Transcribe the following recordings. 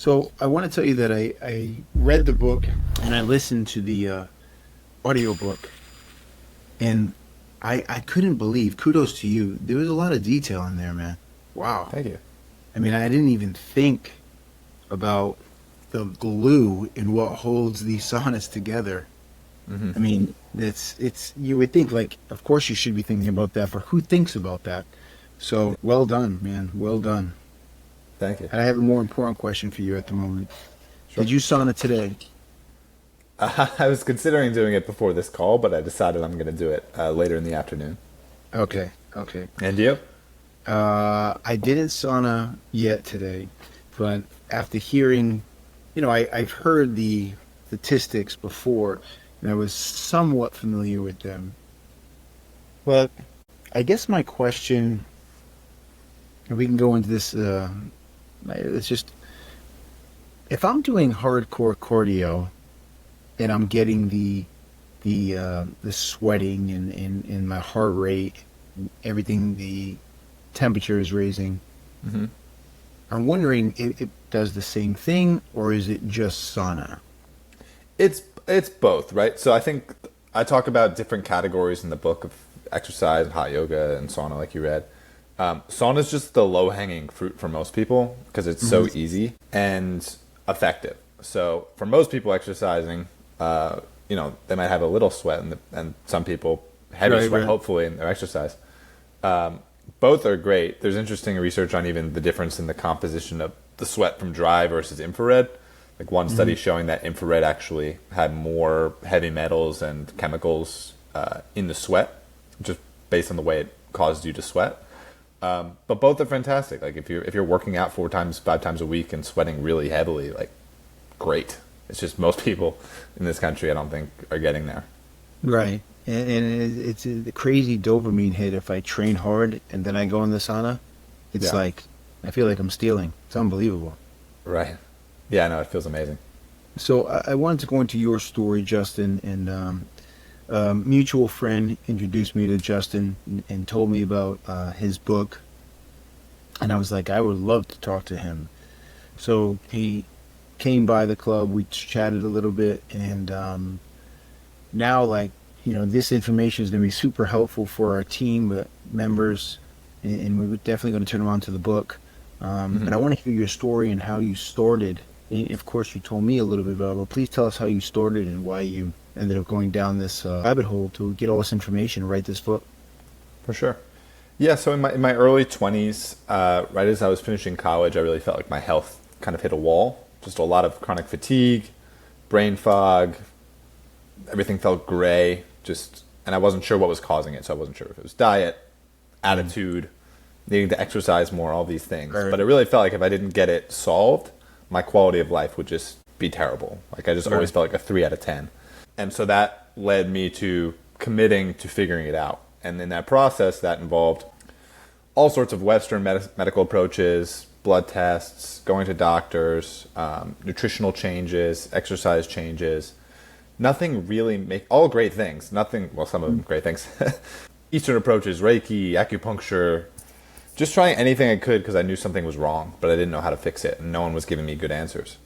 So I want to tell you that I read the book and I listened to the audiobook, and I couldn't believe, kudos to you, there was a lot of detail in there, man. Wow. Thank you. I mean, I didn't even think about the glue in what holds these saunas together. Hmm. I mean, it's you would think, like, of course you should be thinking about that, but who thinks about that? So well done, man. Well done. Thank you. And I have a more important question for you at the moment. Sure. Did you sauna today? I was considering doing it before this call, but I decided I'm going to do it later in the afternoon. Okay, okay. And you? I didn't sauna yet today, but after hearing, I've heard the statistics before, and I was somewhat familiar with them. But I guess my question, and we can go into this, it's just, if I'm doing hardcore cardio and I'm getting the sweating and my heart rate, everything, the temperature is raising. Hmm. I'm wondering if it does the same thing, or is it just sauna? It's both, right? So I think I talk about different categories in the book of exercise, hot yoga, and sauna, like you read. Sauna is just the low-hanging fruit for most people because it's so easy and effective. So for most people exercising, they might have a little sweat, and some people heavy Right, sweat, right. hopefully, in their exercise. Both are great. There's interesting research on even the difference in the composition of the sweat from dry versus infrared. Like one study showing that infrared actually had more heavy metals and chemicals in the sweat, just based on the way it caused you to sweat. But both are fantastic. Like if you're working out 4 times, 5 times a week and sweating really heavily, like great. It's just most people in this country, I don't think, are getting there. Right. And it's a crazy dopamine hit if I train hard and then I go in the sauna. It's Yeah. like, I feel like I'm stealing. It's unbelievable. Right. Yeah, no, it feels amazing. So I wanted to go into your story, Justin, and a mutual friend introduced me to Justin and told me about his book. And I was like, I would love to talk to him. So he came by the club, we chatted a little bit, and now, like, this information is going to be super helpful for our team members, and we're definitely going to turn around to the book. And I want to hear your story and how you started. And of course, you told me a little bit about it, but please tell us how you started and why you ended up going down this rabbit hole to get all this information and write this book. For sure. Yeah, so in my early 20s, right as I was finishing college, I really felt like my health kind of hit a wall. Just a lot of chronic fatigue, brain fog, everything felt gray, and I wasn't sure what was causing it. So I wasn't sure if it was diet, attitude, needing to exercise more, all these things. Right. But it really felt like if I didn't get it solved, my quality of life would just be terrible. Like I just always felt like a 3 out of 10. And so that led me to committing to figuring it out. And in that process, that involved all sorts of Western medical approaches, blood tests, going to doctors, nutritional changes, exercise changes. Nothing really all great things. Nothing, well, some of them great things. Eastern approaches, Reiki, acupuncture, just trying anything I could because I knew something was wrong, but I didn't know how to fix it, and no one was giving me good answers.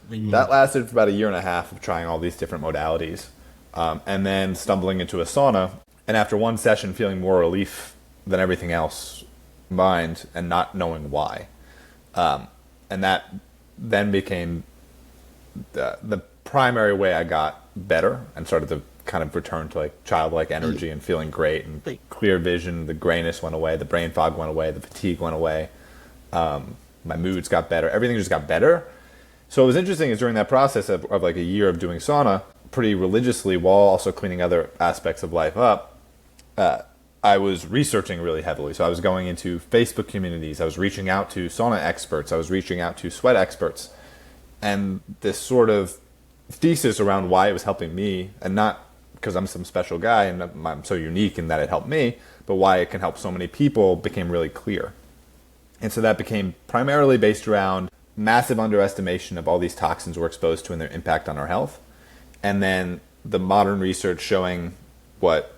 That lasted for about 1.5 years of trying all these different modalities, and then stumbling into a sauna, and after one session feeling more relief than everything else combined and not knowing why. And that then became the primary way I got better and started to kind of return to like childlike energy and feeling great and clear vision. The grayness went away, the brain fog went away, the fatigue went away. My moods got better. Everything just got better. So what was interesting is during that process of like 1 year of doing sauna pretty religiously while also cleaning other aspects of life up, I was researching really heavily. So I was going into Facebook communities. I was reaching out to sauna experts. I was reaching out to sweat experts. And this sort of thesis around why it was helping me, and not because I'm some special guy and I'm so unique in that it helped me, but why it can help so many people became really clear. And so that became primarily based around massive underestimation of all these toxins we're exposed to and their impact on our health. And then the modern research showing what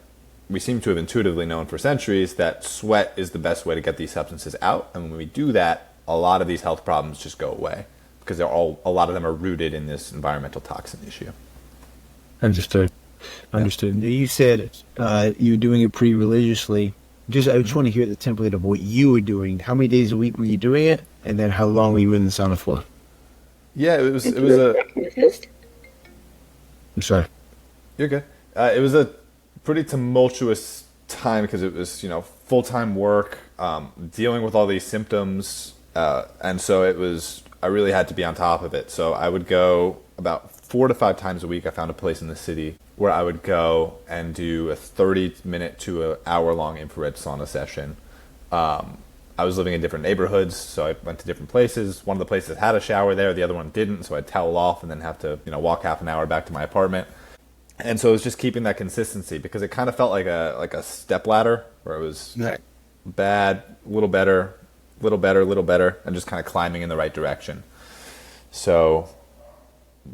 we seem to have intuitively known for centuries, that sweat is the best way to get these substances out. And when we do that, a lot of these health problems just go away because a lot of them are rooted in this environmental toxin issue. Understood. Understood. You said you were doing it pretty religiously. I just want to hear the template of what you were doing. How many days a week were you doing it, and then how long were you in the sauna for? Yeah, it was a. I'm sorry. You're good. It was a pretty tumultuous time because it was, full-time work, dealing with all these symptoms, and so I really had to be on top of it. So I would go about 4 to 5 times a week. I found a place in the city where I would go and do a 30-minute to an hour-long infrared sauna session. I was living in different neighborhoods, so I went to different places. One of the places had a shower there, the other one didn't, so I'd towel off and then have to, walk half an hour back to my apartment. And so it was just keeping that consistency because it kind of felt like a step ladder where it was bad, a little better, little better, little better, and just kind of climbing in the right direction. So,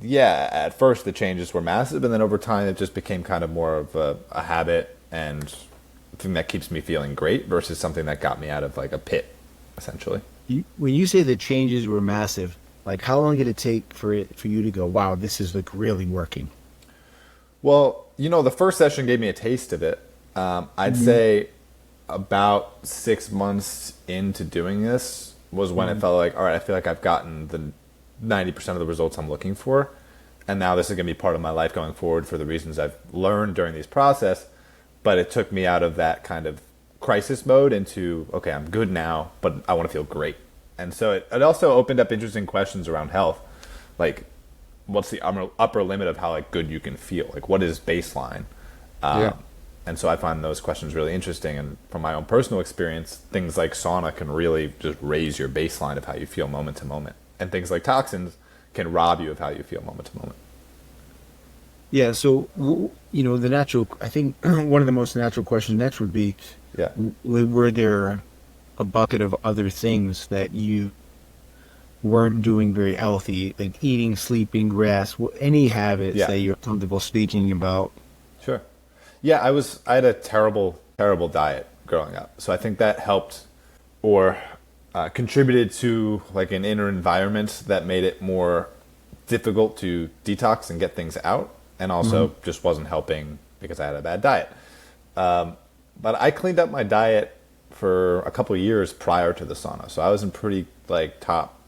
yeah, at first the changes were massive, and then over time it just became kind of more of a habit and thing that keeps me feeling great versus something that got me out of like a pit, essentially. When you say the changes were massive, like how long did it take for you to go, wow, this is like really working? Well, the first session gave me a taste of it. I'd say about 6 months into doing this was when it felt like, all right, I feel like I've gotten the 90% of the results I'm looking for. And now this is going to be part of my life going forward for the reasons I've learned during this process. But it took me out of that kind of crisis mode into, okay, I'm good now, but I want to feel great. And so it also opened up interesting questions around health. Like, what's the upper limit of how like good you can feel? Like, what is baseline? And so I find those questions really interesting. And from my own personal experience, things like sauna can really just raise your baseline of how you feel moment to moment. And things like toxins can rob you of how you feel moment to moment. Yeah, so, the natural, I think one of the most natural questions next would be, were there a bucket of other things that you weren't doing very healthy, like eating, sleeping, rest, any habits that you're comfortable speaking about? Sure. Yeah, I had a terrible, terrible diet growing up. So I think that helped or contributed to like an inner environment that made it more difficult to detox and get things out. And also just wasn't helping because I had a bad diet. But I cleaned up my diet for a couple of years prior to the sauna. So I was in pretty like top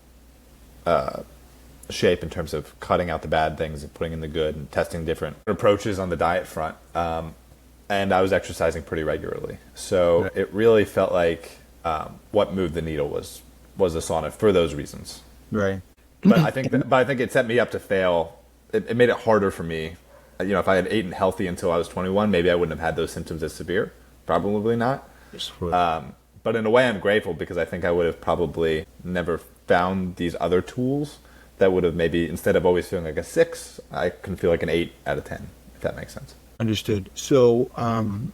shape in terms of cutting out the bad things and putting in the good and testing different approaches on the diet front. And I was exercising pretty regularly. So it really felt like what moved the needle was the sauna for those reasons. Right. But I think it set me up to fail. It made it harder for me. If I had eaten healthy until I was 21, maybe I wouldn't have had those symptoms as severe. Probably not. But in a way, I'm grateful because I think I would have probably never found these other tools that would have maybe, instead of always feeling like a 6, I can feel like an 8 out of 10, if that makes sense. Understood. So, in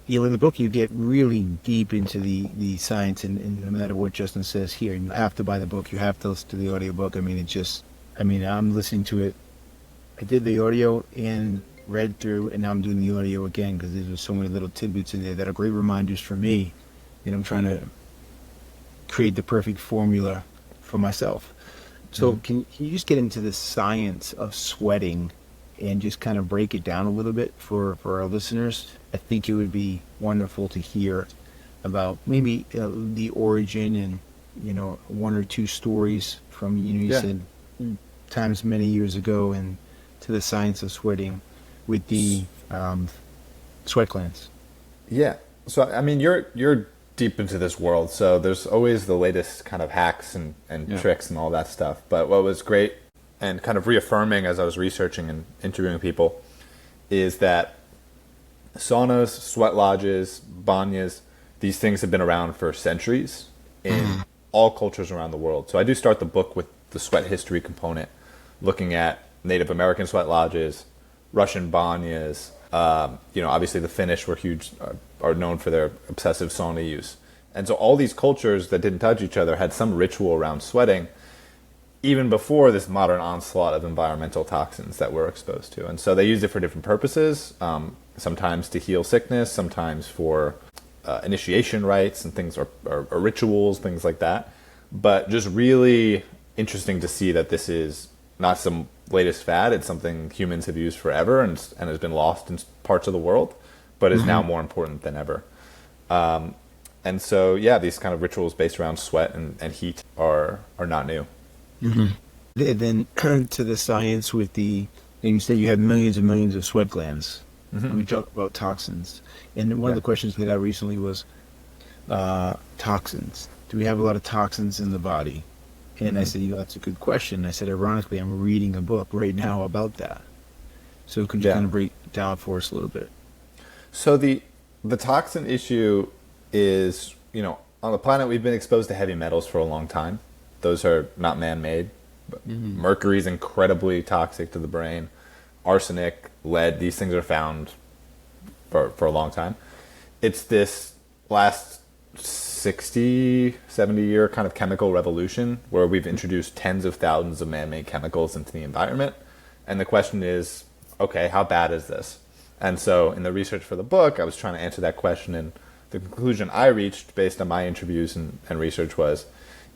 the book, you get really deep into the science, and no matter what Justin says here, you have to buy the book. You have to listen to the audiobook. I'm listening to it. I did the audio and read through, and now I'm doing the audio again because there's so many little tidbits in there that are great reminders for me. I'm trying to create the perfect formula for myself. So can you just get into the science of sweating and just kind of break it down a little bit for our listeners? I think it would be wonderful to hear about maybe the origin and, 1 or 2 stories from, you said times many years ago and to the science of sweating with the sweat glands. Yeah. So, you're deep into this world, so there's always the latest kind of hacks and tricks and all that stuff. But what was great and kind of reaffirming as I was researching and interviewing people is that saunas, sweat lodges, banyas, these things have been around for centuries in all cultures around the world. So I do start the book with the sweat history component, looking at Native American sweat lodges, Russian banyas. Obviously the Finnish were huge, are known for their obsessive sauna use. And so all these cultures that didn't touch each other had some ritual around sweating, even before this modern onslaught of environmental toxins that we're exposed to. And so they used it for different purposes, sometimes to heal sickness, sometimes for initiation rites and things, or rituals, things like that. But just really interesting to see that this is not some latest fad. It's something humans have used forever and has been lost in parts of the world, but is now more important than ever. And so, yeah, these kind of rituals based around sweat and heat are not new. Then to the science with and you said you have millions and millions of sweat glands. We talked about toxins. And one of the questions we got recently was toxins. Do we have a lot of toxins in the body? And I said, that's a good question. I said, ironically, I'm reading a book right now about that. So could you kind of break it down for us a little bit? So the toxin issue is, on the planet we've been exposed to heavy metals for a long time. Those are not man-made. Mercury is incredibly toxic to the brain. Arsenic, lead, these things are found for a long time. It's this last 60, 70-year kind of chemical revolution where we've introduced tens of thousands of man-made chemicals into the environment. And the question is, okay, how bad is this? And so in the research for the book, I was trying to answer that question, and the conclusion I reached based on my interviews and research was,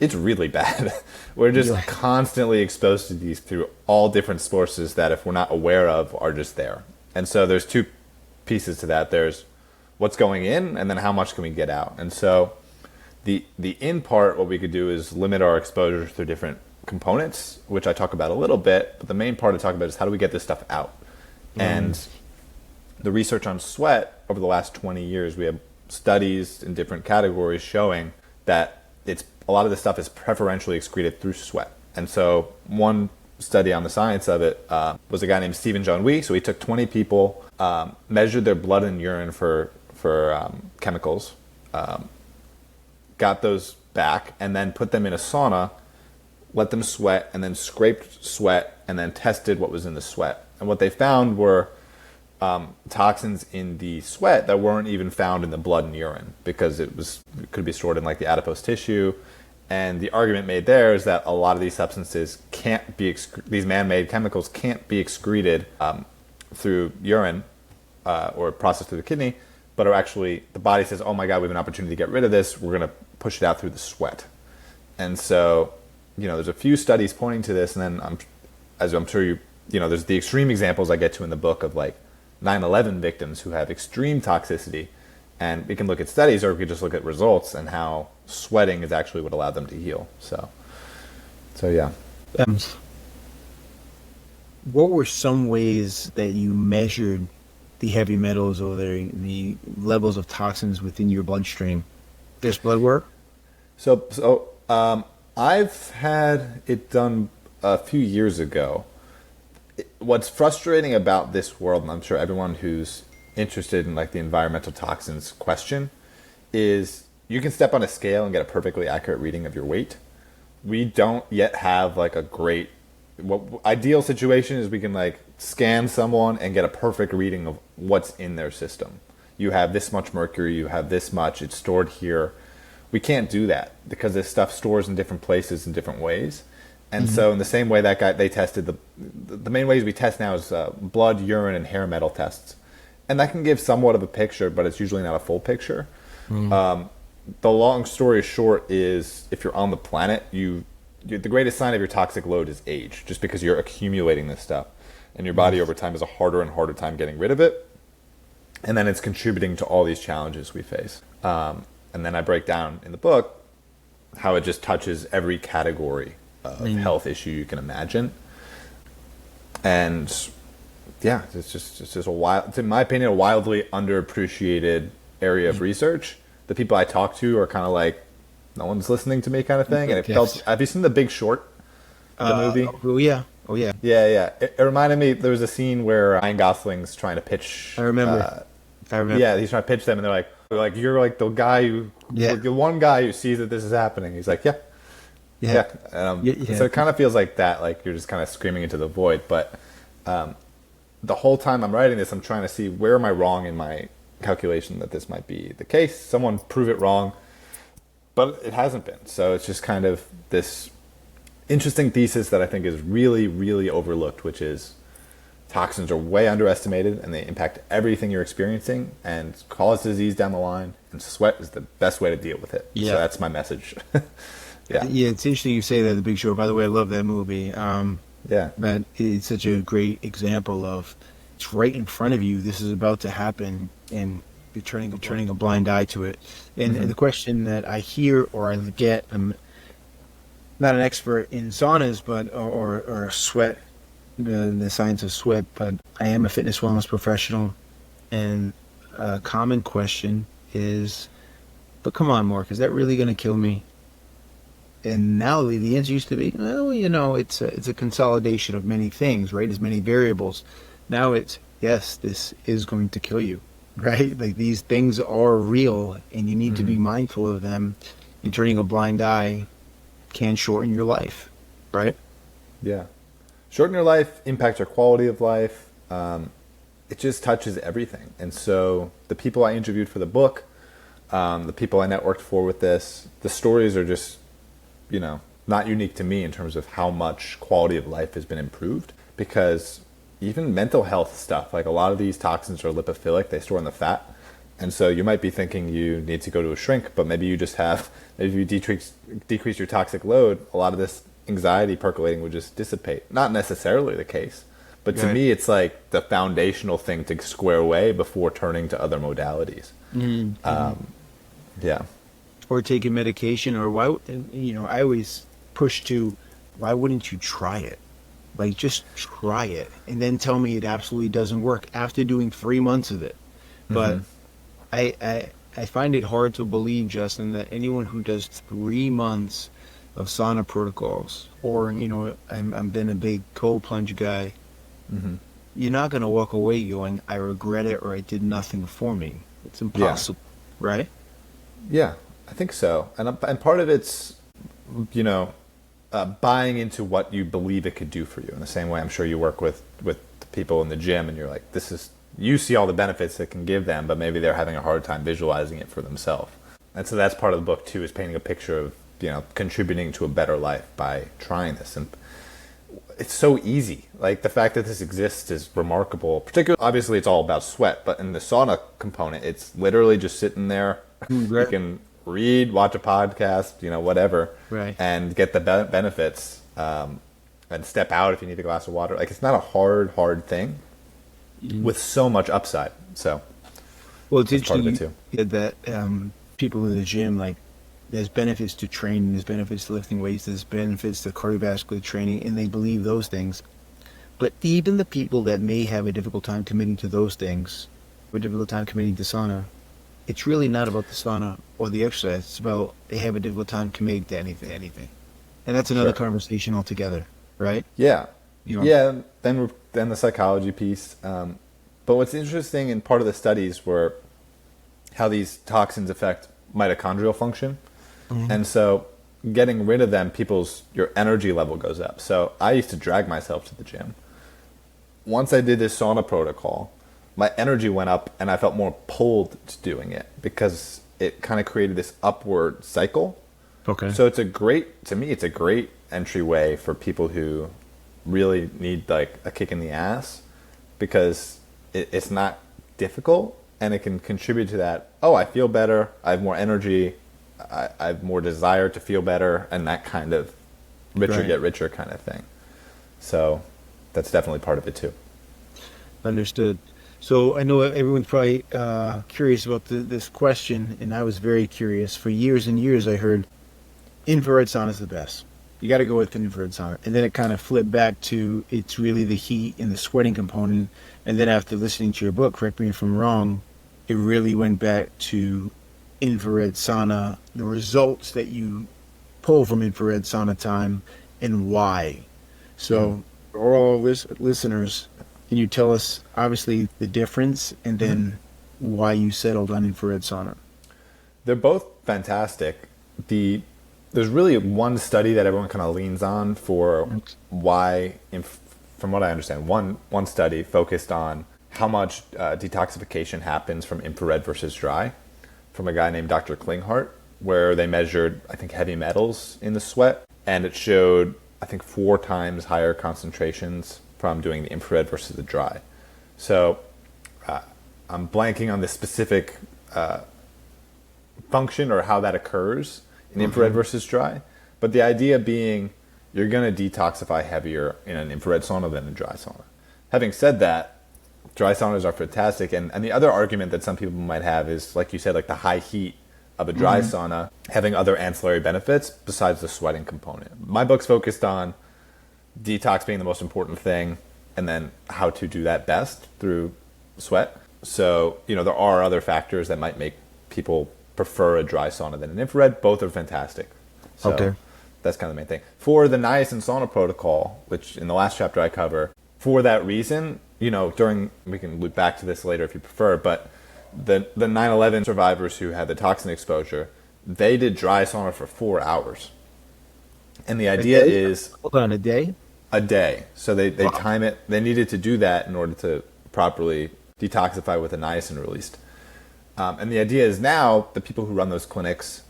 it's really bad. We're just constantly exposed to these through all different sources that if we're not aware of are just there. And so there's two pieces to that. There's what's going in, and then how much can we get out. And so the in part, what we could do is limit our exposure through different components, which I talk about a little bit, but the main part I talk about is how do we get this stuff out. And the research on sweat over the last 20 years, we have studies in different categories showing that a lot of this stuff is preferentially excreted through sweat. And so one study on the science of it was a guy named Stephen John Wee. So he took 20 people, measured their blood and urine for chemicals, got those back, and then put them in a sauna, let them sweat, and then scraped sweat, and then tested what was in the sweat. And what they found were toxins in the sweat that weren't even found in the blood and urine because it could be stored in like the adipose tissue. And the argument made there is that a lot of these substances can't be these man-made chemicals can't be excreted through urine or processed through the kidney, but are actually the body says, oh my God, we have an opportunity to get rid of this. We're going to push it out through the sweat. And so, there's a few studies pointing to this, and then as I'm sure there's the extreme examples I get to in the book of like 9/11 victims who have extreme toxicity, and we can look at studies or we can just look at results and how sweating is actually what allowed them to heal. So yeah. What were some ways that you measured the heavy metals or the levels of toxins within your bloodstream? There's blood work? So I've had it done a few years ago. What's frustrating about this world, and I'm sure everyone who's interested in like the environmental toxins question, is you can step on a scale and get a perfectly accurate reading of your weight. We don't yet have like a great, ideal situation is we can like scan someone and get a perfect reading of what's in their system. You have this much mercury, you have this much, it's stored here. We can't do that because this stuff stores in different places in different ways. And so in the same way that guy, they tested the main ways we test now is blood, urine, and hair metal tests. And that can give somewhat of a picture, but it's usually not a full picture. The long story short is if you're on the planet, the greatest sign of your toxic load is age, just because you're accumulating this stuff. And your body over time has a harder and harder time getting rid of it. And then it's contributing to all these challenges we face. And then I break down in the book how it just touches every category of health issue you can imagine. And yeah, it's just it's in my opinion, a wildly underappreciated area of research. The people I talk to are kind of like, no one's listening to me kind of thing. And it felt, have you seen The Big Short, the movie? Oh yeah. Yeah. It reminded me, there was a scene where Ryan Gosling's trying to pitch. I remember. Yeah, he's trying to pitch them, and they're like, you're like the guy the one guy who sees that this is happening. He's like, yeah. So it kind of feels like that, like you're just kind of screaming into the void. But the whole time I'm writing this, I'm trying to see where am I wrong in my calculation that this might be the case. Someone prove it wrong, but it hasn't been. So it's just kind of this interesting thesis that I think is really, really overlooked, which is toxins are way underestimated and they impact everything you're experiencing and cause disease down the line. And sweat is the best way to deal with it. Yeah. So that's my message. Yeah. Yeah, it's interesting you say that, The Big Short. By the way, I love that movie. Yeah. But it's such a great example of it's right in front of you. This is about to happen, and you're turning a blind eye to it. And the question that I hear or I get, I'm not an expert in saunas, but or sweat, the science of sweat, but I am a fitness wellness professional. And a common question is, but come on, Mark, is that really going to kill me? And now the answer used to be, well, it's a consolidation of many things, right? There's many variables. Now it's, yes, this is going to kill you, right? Like these things are real, and you need to be mindful of them. And turning a blind eye can shorten your life, right? Yeah. Shorten your life, impact your quality of life. It just touches everything. And so the people I interviewed for the book, the people I networked for with this, the stories are just, not unique to me in terms of how much quality of life has been improved. Because even mental health stuff, like a lot of these toxins are lipophilic, they store in the fat. And so you might be thinking you need to go to a shrink, but maybe you just have, maybe if you decrease your toxic load, a lot of this anxiety percolating would just dissipate. Not necessarily the case. But to me, it's like the foundational thing to square away before turning to other modalities. Yeah. Or taking medication, or why, I always push to, why wouldn't you try it? Like, just try it and then tell me it absolutely doesn't work after doing 3 months of it. But I find it hard to believe, Justin, that anyone who does 3 months of sauna protocols, or, I've been a big cold plunge guy, you're not going to walk away going, I regret it, or it did nothing for me. It's impossible, right? Yeah, I think so. And part of it's, buying into what you believe it could do for you. In the same way, I'm sure you work with people in the gym, and you're like, you see all the benefits it can give them, but maybe they're having a hard time visualizing it for themselves. And so that's part of the book too, is painting a picture of, contributing to a better life by trying this. And it's so easy. Like, the fact that this exists is remarkable. Particularly, obviously, it's all about sweat, but in the sauna component, it's literally just sitting there. You can read, watch a podcast, whatever, right, and get the benefits, and step out if you need a glass of water. Like, it's not a hard thing with so much upside. So, well, it's that's interesting part of it too. that people in the gym, like, there's benefits to training, there's benefits to lifting weights, there's benefits to cardiovascular training, and they believe those things. But even the people that may have a difficult time committing to those things, or a difficult time committing to sauna, it's really not about the sauna or the exercise. It's about they have a difficult time committing to anything. And that's another conversation altogether, right? Yeah. Yeah, then the psychology piece. But what's interesting in part of the studies were how these toxins affect mitochondrial function. And so getting rid of them, your energy level goes up. So I used to drag myself to the gym. Once I did this sauna protocol, my energy went up and I felt more pulled to doing it because it kind of created this upward cycle. Okay. So it's a great entryway for people who really need like a kick in the ass, because it's not difficult and it can contribute to that. Oh, I feel better. I have more energy. I have more desire to feel better, and that kind of richer get richer kind of thing. So that's definitely part of it too. Understood. So I know everyone's probably curious about this question, and I was very curious. For years and years, I heard infrared sauna is the best. You got to go with an infrared sauna. And then it kind of flipped back to it's really the heat and the sweating component. And then after listening to your book, correct me if I'm wrong, it really went back to infrared sauna, the results that you pull from infrared sauna time, and why. So for all listeners, can you tell us, obviously, the difference and then why you settled on infrared sauna? They're both fantastic. There's really one study that everyone kind of leans on for why, from what I understand, one study focused on how much detoxification happens from infrared versus dry, from a guy named Dr. Klinghardt, where they measured, I think, heavy metals in the sweat, and it showed, I think, 4 times higher concentrations from doing the infrared versus the dry. So I'm blanking on the specific function or how that occurs in infrared versus dry, But the idea being you're going to detoxify heavier in an infrared sauna than a dry sauna. Having said that, dry saunas are fantastic. And the other argument that some people might have is, like you said, like the high heat of a dry sauna having other ancillary benefits besides the sweating component. My book's focused on detox being the most important thing and then how to do that best through sweat. So, there are other factors that might make people prefer a dry sauna than an infrared. Both are fantastic. So Okay. that's kind of the main thing. For the niacin sauna protocol, which in the last chapter I cover, for that reason, we can loop back to this later if you prefer, but the 9/11 survivors who had the toxin exposure, they did dry sauna for 4 hours. And the idea is Hold on, a day? a day. So they time it. They needed to do that in order to properly detoxify with the niacin released. And the idea is now the people who run those clinics,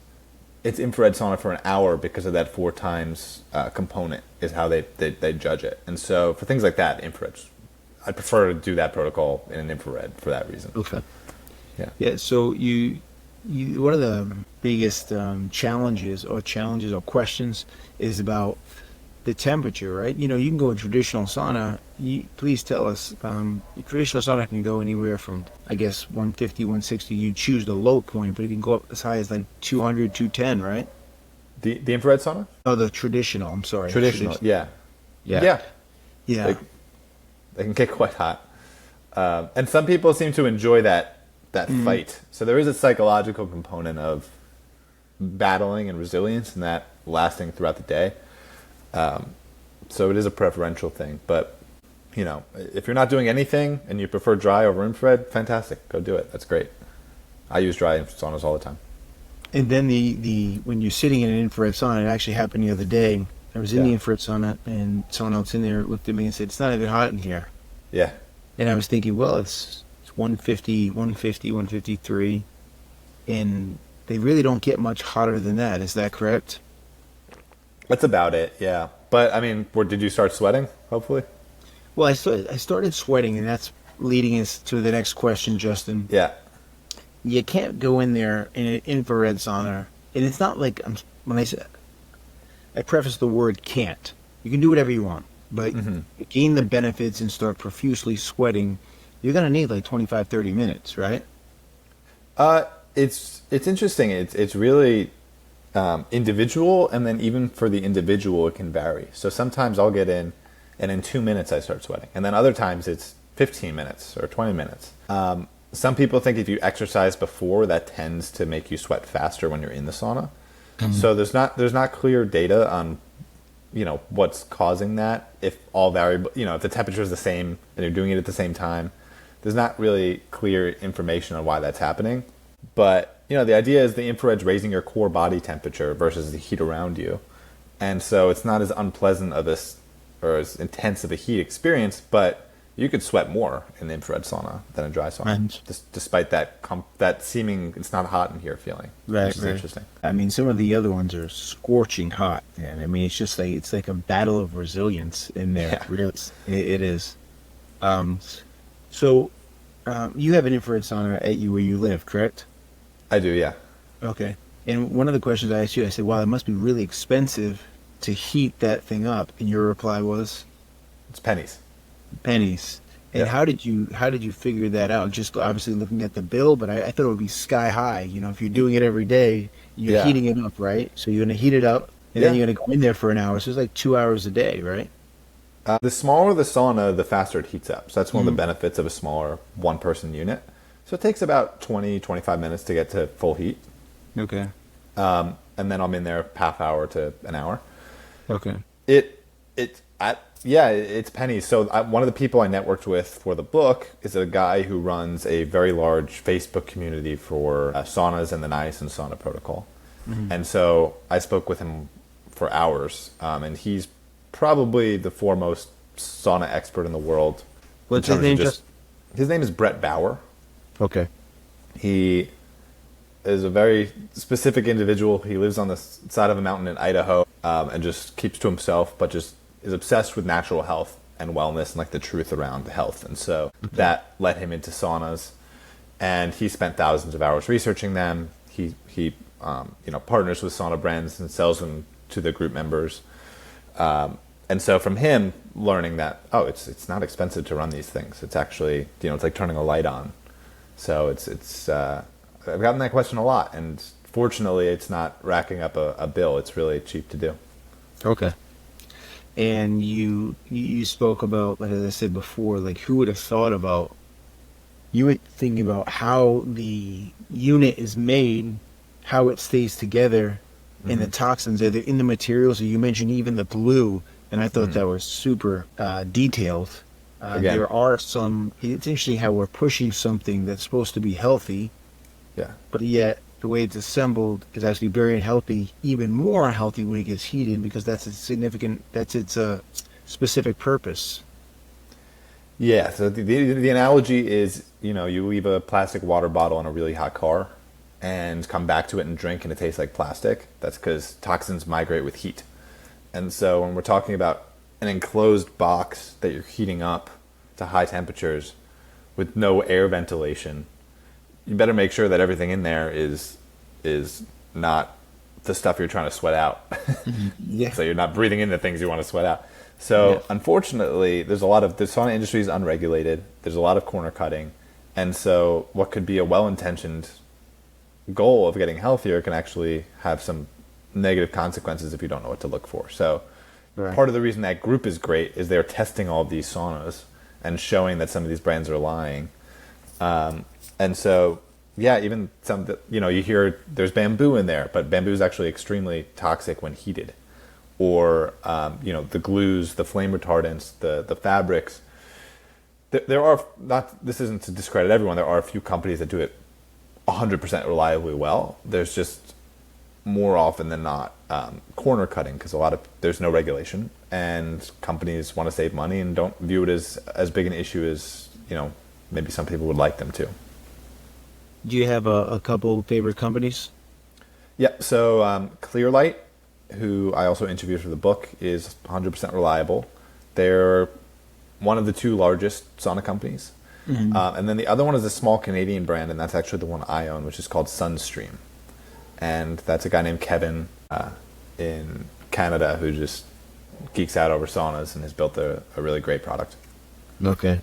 it's infrared sauna for an hour because of that 4 times component is how they judge it. And so for things like that, infrared, I'd prefer to do that protocol in an infrared for that reason. Okay. Yeah. Yeah, so you one of the biggest challenges or questions is about the temperature, right? You can go in traditional sauna. Please tell us. Traditional sauna can go anywhere from, I guess, 150, 160. You choose the low point, but it can go up as high as like 200, 210, right? The infrared sauna? Oh, the traditional. I'm sorry. Traditional, yeah. Yeah. They can get quite hot. And some people seem to enjoy that fight. So there is a psychological component of battling and resilience and that lasting throughout the day. So it is a preferential thing. But, if you're not doing anything and you prefer dry over infrared, fantastic. Go do it. That's great. I use dry saunas all the time. And then the when you're sitting in an infrared sauna, it actually happened the other day. I was in the infrared sauna, and someone else in there looked at me and said, "It's not even hot in here." Yeah. And I was thinking, well, it's 150, 153, and they really don't get much hotter than that. Is that correct? That's about it, yeah. But, did you start sweating, hopefully? Well, I started sweating, and that's leading us to the next question, Justin. Yeah. You can't go in there in an infrared sauna, and it's not like when I preface the word can't. You can do whatever you want, but to gain the benefits and start profusely sweating, you're going to need like 25, 30 minutes, right? It's interesting. It's really individual, and then even for the individual, it can vary. So sometimes I'll get in, and in 2 minutes I start sweating, and then other times it's 15 minutes or 20 minutes. Some people think if you exercise before, that tends to make you sweat faster when you're in the sauna. So there's not clear data on what's causing that. If all variable, if the temperature is the same and you're doing it at the same time, there's not really clear information on why that's happening. But the idea is the infrared's raising your core body temperature versus the heat around you, and so it's not as unpleasant or as intense of a heat experience, but you could sweat more in the infrared sauna than a dry sauna, Right. despite that seeming it's not hot in here feeling. Right, which is right. interesting. Some of the other ones are scorching hot, man. It's just like a battle of resilience in there. Yeah. Really, it is. So, you have an infrared sauna at where you live, correct? I do, yeah. Okay. And one of the questions I asked you, I said, "Wow, it must be really expensive to heat that thing up." And your reply was, It's pennies. pennies. And Yeah. how did you figure that out? Just obviously looking at the bill, but I thought it would be sky high. If you're doing it every day, you're Yeah. heating it up, right? So you're gonna heat it up, and then Yeah. you're gonna go in there for an hour. So it's like 2 hours a day, right? The smaller the sauna, the faster it heats up. So that's one of the benefits of a smaller one-person unit. So it takes about 20, 25 minutes to get to full heat. Okay. And then I'm in there half hour to an hour. Okay. It's pennies. So one of the people I networked with for the book is a guy who runs a very large Facebook community for saunas and the niacin sauna protocol. And so I spoke with him for hours, and he's probably the foremost sauna expert in the world. What's in his terms name? of his name is Brett Bauer. Okay. He is a very specific individual. He lives on the side of a mountain in Idaho, and just keeps to himself, but just is obsessed with natural health and wellness and like the truth around health. And so that led him into saunas, and he spent thousands of hours researching them. He partners with sauna brands and sells them to the group members. And so from him learning that, oh, it's not expensive to run these things. It's actually, it's like turning a light on. So I've gotten that question a lot, and fortunately it's not racking up a bill. It's really cheap to do. Okay. And you spoke about, like as I said before, like who would have thought about, you were thinking about how the unit is made, how it stays together, and the toxins that are in the materials. You mentioned even the glue, and I thought that was super detailed. Again. There are some, it's interesting how we're pushing something that's supposed to be healthy, Yeah. but yet the way it's assembled is actually very unhealthy, even more unhealthy when it gets heated, because that's its specific purpose. Yeah, so the analogy is, you leave a plastic water bottle in a really hot car and come back to it and drink and it tastes like plastic. That's because toxins migrate with heat. And so when we're talking about an enclosed box that you're heating up to high temperatures with no air ventilation, you better make sure that everything in there is not the stuff you're trying to sweat out. Yeah. So you're not breathing in the things you want to sweat out. So unfortunately, the sauna industry is unregulated. There's a lot of corner cutting. And so what could be a well-intentioned goal of getting healthier can actually have some negative consequences if you don't know what to look for. So part of the reason that group is great is they're testing all of these saunas and showing that some of these brands are lying. And so, yeah, even some that, you hear there's bamboo in there, but bamboo is actually extremely toxic when heated. Or, the glues, the flame retardants, the fabrics. There are, this isn't to discredit everyone, there are a few companies that do it 100% reliably well. There's just more often than not corner cutting because there's no regulation, and companies want to save money and don't view it as big an issue as maybe some people would like them to. Do you have a couple favorite companies? Yeah, so Clearlight, who I also interviewed for the book, is 100% reliable. They're one of the two largest sauna companies. And then the other one is a small Canadian brand, and that's actually the one I own, which is called Sunstream. And that's a guy named Kevin in Canada who just geeks out over saunas and has built a really great product. Okay.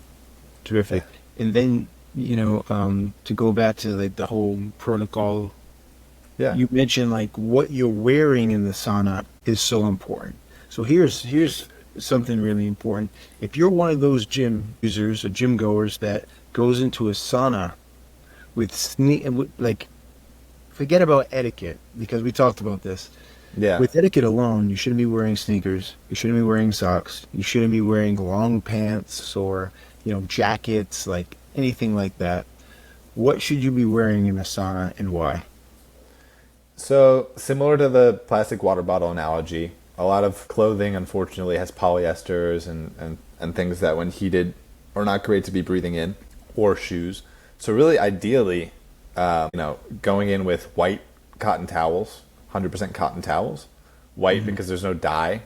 Terrific. Yeah. And then, to go back to like the whole protocol, you mentioned like what you're wearing in the sauna is so important. So here's something really important. If you're one of those gym users or gym goers that goes into a sauna with forget about etiquette, because we talked about this. Yeah. With etiquette alone, you shouldn't be wearing sneakers. You shouldn't be wearing socks. You shouldn't be wearing long pants or, jackets, like anything like that. What should you be wearing in a sauna and why? So similar to the plastic water bottle analogy, a lot of clothing, unfortunately, has polyesters and things that when heated are not great to be breathing in, or shoes. So really, ideally, going in with white cotton towels, 100% cotton towels, white because there's no dye.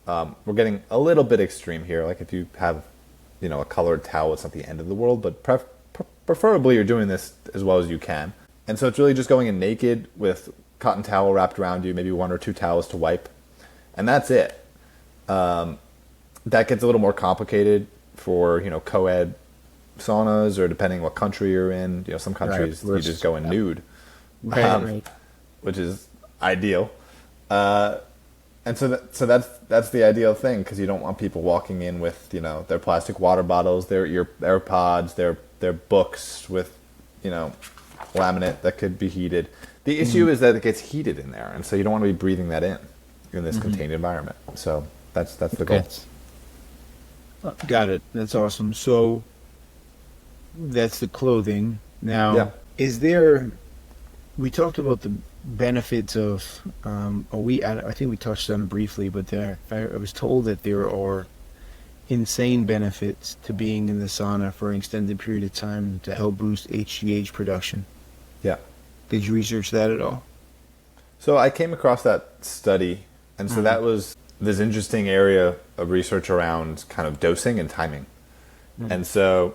We're getting a little bit extreme here. Like if you have, a colored towel, it's not the end of the world, but preferably you're doing this as well as you can. And so it's really just going in naked with cotton towel wrapped around you, maybe one or two towels to wipe. And that's it. That gets a little more complicated for, co-ed saunas, or depending what country you're in. Some countries you just go in nude, which is ideal. And so that's the ideal thing, because you don't want people walking in with their plastic water bottles, their AirPods, their books with laminate that could be heated. The issue is that it gets heated in there, and so you don't want to be breathing that in this contained environment. So that's the goal. Got it. That's awesome. So that's the clothing. Now, we talked about the benefits of, I think we touched on it briefly, but I was told that there are insane benefits to being in the sauna for an extended period of time to help boost HGH production. Yeah. Did you research that at all? So I came across that study, and so that was this interesting area of research around kind of dosing and timing. And so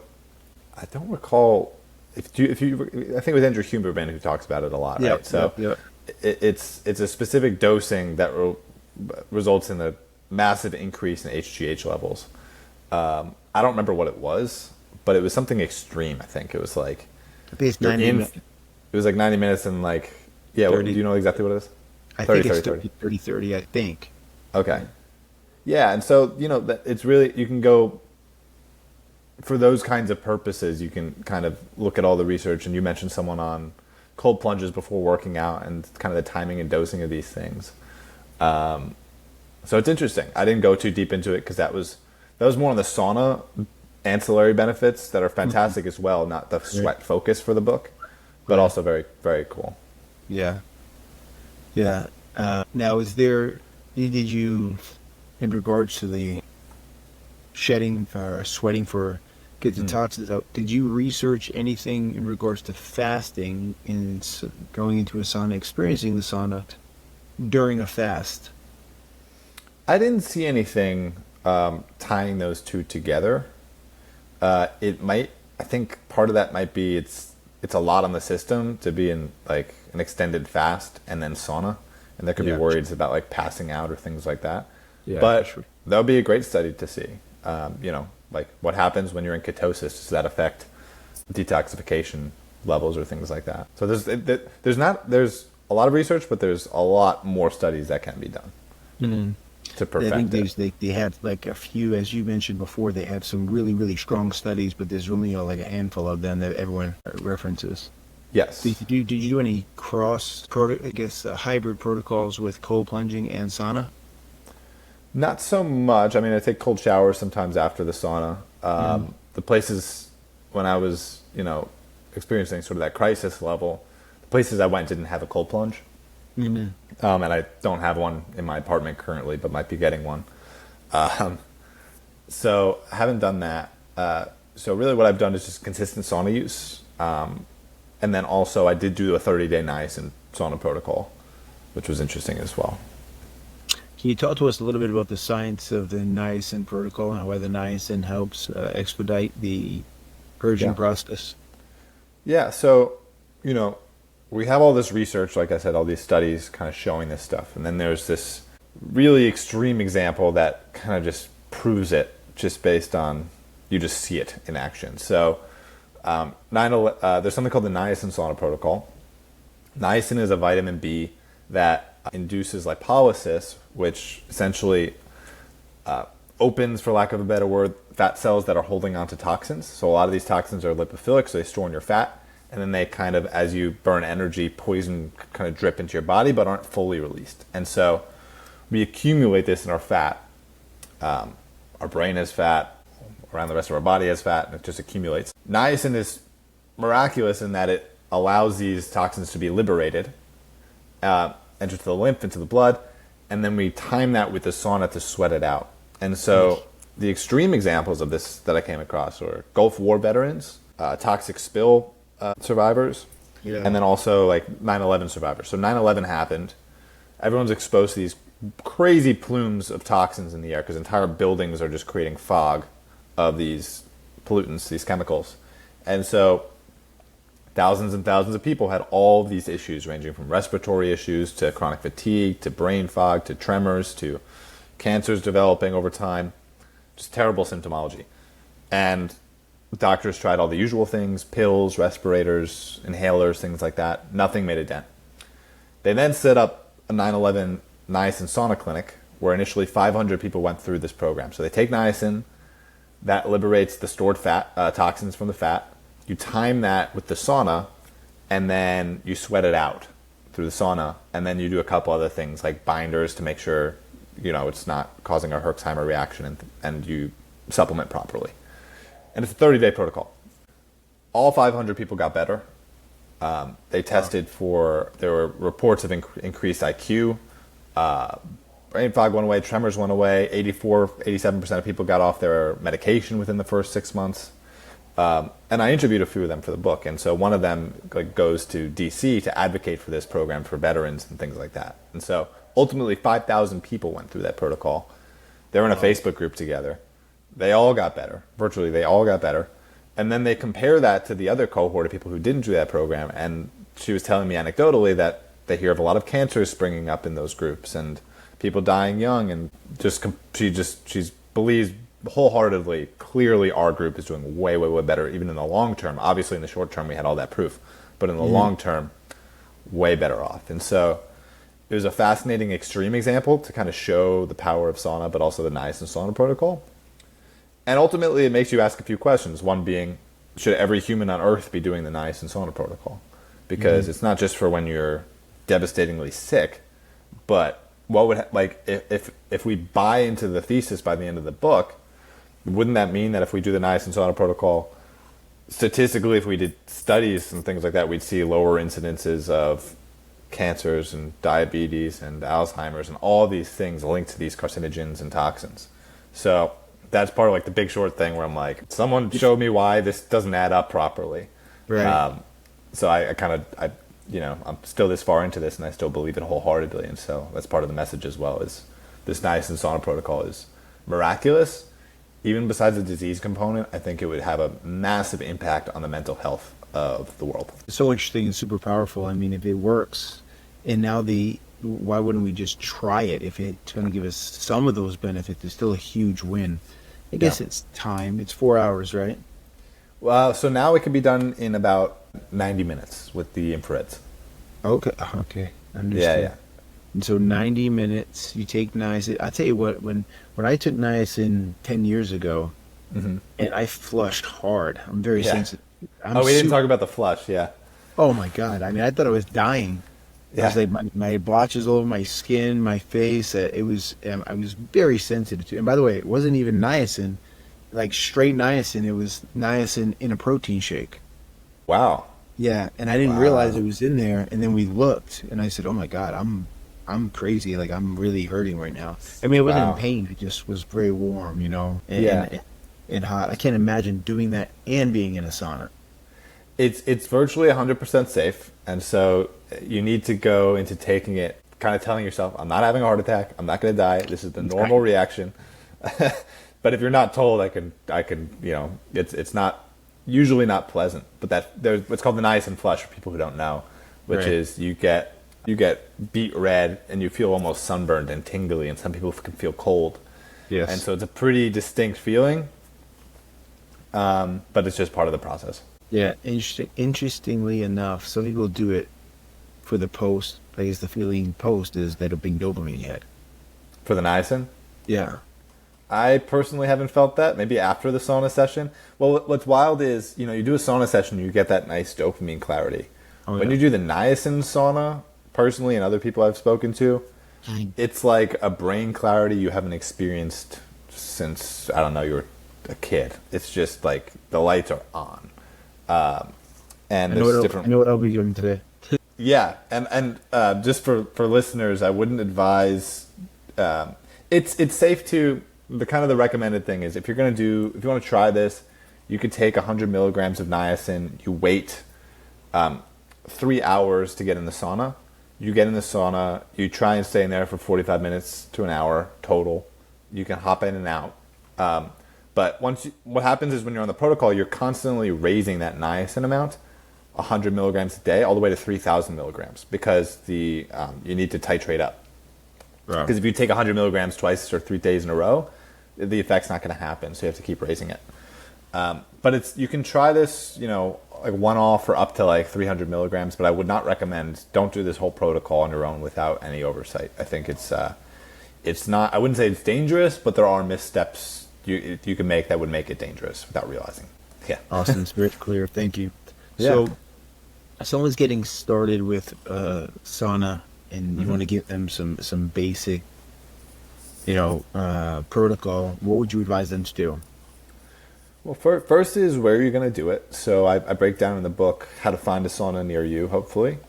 I don't recall if you I think it was Andrew Huberman who talks about it a lot, right? So it's a specific dosing that will results in a massive increase in HGH levels. I don't remember what it was, but it was something extreme. I think it was like I think it's 90 minutes. it was like 90 minutes and like, yeah, 30. do you know exactly what it is? I 30, think it's 30, 30, 30, I think. Okay. Yeah, and so, it's really, you can go, for those kinds of purposes, you can kind of look at all the research, and you mentioned someone on cold plunges before working out and kind of the timing and dosing of these things. So it's interesting. I didn't go too deep into it because that was more on the sauna ancillary benefits that are fantastic as well, not the sweat focus for the book, but also very, very cool. Yeah. Yeah. Now, did you, in regards to the shedding or sweating for get the toxins out, did you research anything in regards to fasting and going into a sauna, experiencing the sauna during a fast? I didn't see anything tying those two together. I think part of that might be it's a lot on the system to be in like an extended fast and then sauna, and there could be worries about like passing out or things like that. Yeah, but sure. that would be a great study to see. Like what happens when you're in ketosis? Does that affect detoxification levels or things like that? So there's a lot of research, but there's a lot more studies that can be done to perfect I think it. they had like a few, as you mentioned before, they had some really, really strong studies, but there's only like a handful of them that everyone references. Yes. Did you do any hybrid protocols with cold plunging and sauna? Not so much. I mean, I take cold showers sometimes after the sauna. The places when I was, experiencing sort of that crisis level, the places I went didn't have a cold plunge. And I don't have one in my apartment currently, but might be getting one. So I haven't done that. So really what I've done is just consistent sauna use. And then also I did do a 30-day niacin sauna protocol, which was interesting as well. Can you talk to us a little bit about the science of the niacin protocol and why the niacin helps expedite the purging process? Yeah, so, we have all this research, like I said, all these studies kind of showing this stuff. And then there's this really extreme example that kind of just proves it just based on, you just see it in action. So there's something called the niacin sauna protocol. Niacin is a vitamin B that induces lipolysis, which essentially opens, for lack of a better word, fat cells that are holding onto toxins. So a lot of these toxins are lipophilic, so they store in your fat, and then they kind of, as you burn energy, poison kind of drip into your body, but aren't fully released. And so we accumulate this in our fat. Our brain has fat, around the rest of our body has fat, and it just accumulates. Niacin is miraculous in that it allows these toxins to be liberated, enter to the lymph, into the blood, and then we time that with the sauna to sweat it out. And so the extreme examples of this that I came across were Gulf War veterans, toxic spill survivors, and then also like 9/11 survivors. So 9/11 happened. Everyone's exposed to these crazy plumes of toxins in the air because entire buildings are just creating fog of these pollutants, these chemicals. And so thousands and thousands of people had all of these issues, ranging from respiratory issues to chronic fatigue to brain fog to tremors to cancers developing over time. Just terrible symptomology. And doctors tried all the usual things, pills, respirators, inhalers, things like that. Nothing made a dent. They then set up a 9/11 niacin sauna clinic where initially 500 people went through this program. So they take niacin, that liberates the stored fat toxins from the fat. You time that with the sauna, and then you sweat it out through the sauna, and then you do a couple other things like binders to make sure it's not causing a Herxheimer reaction, and you supplement properly. And it's a 30-day protocol. All 500 people got better. They tested there were reports of increased IQ. Brain fog went away, tremors went away. 87% of people got off their medication within the first 6 months. And I interviewed a few of them for the book. And so one of them goes to DC to advocate for this program for veterans and things like that. And so ultimately 5,000 people went through that protocol. They were in a Facebook group together. They all got better. Virtually, they all got better. And then they compare that to the other cohort of people who didn't do that program. And she was telling me anecdotally that they hear of a lot of cancers springing up in those groups and people dying young, and she believes wholeheartedly. Clearly, our group is doing way, way, way better, even in the long term. Obviously, in the short term, we had all that proof, but in the long term, way better off. And so, it was a fascinating extreme example to kind of show the power of sauna, but also the niacin sauna protocol. And ultimately, it makes you ask a few questions. One being, should every human on Earth be doing the niacin sauna protocol? Because it's not just for when you're devastatingly sick, but what would if we buy into the thesis by the end of the book, wouldn't that mean that if we do the niacin sauna protocol, statistically, if we did studies and things like that, we'd see lower incidences of cancers and diabetes and Alzheimer's and all these things linked to these carcinogens and toxins. So that's part of like the Big Short thing where I'm like, someone showed me why this doesn't add up properly. Right. So I'm still this far into this and I still believe it wholeheartedly. And so that's part of the message as well, is this niacin sauna protocol is miraculous. Even besides the disease component, I think it would have a massive impact on the mental health of the world. It's so interesting and super powerful. I mean, if it works, and now why wouldn't we just try it? If it's going to give us some of those benefits, it's still a huge win. I guess it's time. It's 4 hours, right? Well, so now it can be done in about 90 minutes with the infrareds. Okay. Understand. Yeah. And so 90 minutes, you take niacin. I tell you what, when I took niacin 10 years ago, and I flushed hard. I'm very sensitive. We didn't talk about the flush, yeah. Oh my God. I mean, I thought I was dying. Yeah. I was like, my blotches all over my skin, my face. I was very sensitive to it. And by the way, it wasn't even niacin, like straight niacin. It was niacin in a protein shake. Wow. Yeah. And I didn't realize it was in there. And then we looked and I said, oh my God, I'm crazy. Like, I'm really hurting right now. I mean, it wasn't in pain. It just was very warm, and hot. I can't imagine doing that and being in a sauna. It's virtually 100% safe, and so you need to go into taking it kind of telling yourself, I'm not having a heart attack, I'm not going to die, this is the normal reaction. But if you're not told, I can, it's not usually not pleasant. But there's what's called the niacin flush for people who don't know, which is you get beet red and you feel almost sunburned and tingly, and some people can feel cold. Yes. And so it's a pretty distinct feeling, but it's just part of the process. Yeah, interestingly enough, some people do it for the post. I guess the feeling post is that a big dopamine hit. For the niacin? Yeah. I personally haven't felt that. Maybe after the sauna session. Well, what's wild is, you do a sauna session, you get that nice dopamine clarity. When you do the niacin sauna, personally, and other people I've spoken to, it's like a brain clarity you haven't experienced since, I don't know, you were a kid. It's just like the lights are on. And I know what I'll be doing today. Yeah, and just for listeners, I wouldn't advise. It's safe to the recommended thing is if you want to try this, you could take 100 milligrams of niacin. You wait 3 hours to get in the sauna. You get in the sauna. You try and stay in there for 45 minutes to an hour total. You can hop in and out. But what happens is when you're on the protocol, you're constantly raising that niacin amount, 100 milligrams a day, all the way to 3,000 milligrams, because you need to titrate up. Because if you take 100 milligrams twice or 3 days in a row, the effect's not going to happen. So you have to keep raising it. But you can try this, like one-off or up to like 300 milligrams. But I would not recommend. Don't do this whole protocol on your own without any oversight. I think it's not. I wouldn't say it's dangerous, but there are missteps you can make that would make it dangerous without realizing. Yeah. Awesome. It's very clear. Thank you. Yeah. So, someone's getting started with sauna, and you want to give them some basic, protocol. What would you advise them to do? Well, first is where you're going to do it. So I break down in the book how to find a sauna near you, hopefully,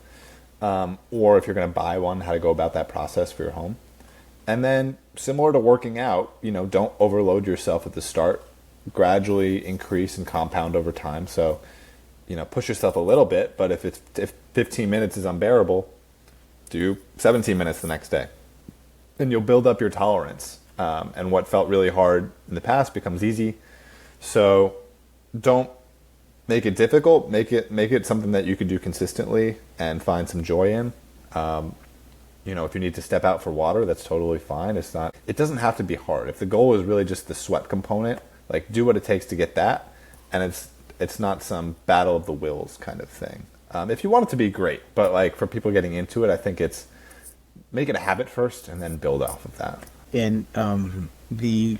or if you're going to buy one, how to go about that process for your home. And then, similar to working out, don't overload yourself at the start. Gradually increase and compound over time. So, push yourself a little bit, but if 15 minutes is unbearable, do 17 minutes the next day. And you'll build up your tolerance. And what felt really hard in the past becomes easy. So, don't make it difficult. Make it something that you can do consistently and find some joy in. If you need to step out for water, that's totally fine. It doesn't have to be hard. If the goal is really just the sweat component, like do what it takes to get that, and it's not some battle of the wills kind of thing. If you want it to be, great, but like for people getting into it, I think it's make it a habit first and then build off of that. And the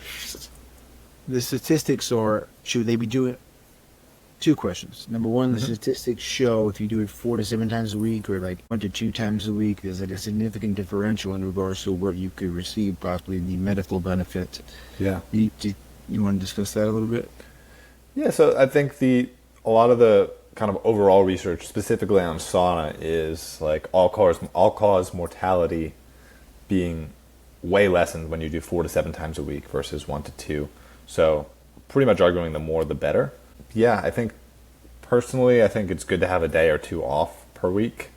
statistics are, should they be doing, two questions. Number one, the statistics show if you do it 4 to 7 times a week or like 1 to 2 times a week, there's like a significant differential in regards to what you could receive, possibly the medical benefit. Yeah. You want to discuss that a little bit? Yeah, so I think a lot of the kind of overall research, specifically on sauna, is like all cause mortality being way lessened when you do 4 to 7 times a week versus 1 to 2. So pretty much arguing the more the better. Yeah, I think personally, it's good to have a day or two off per week.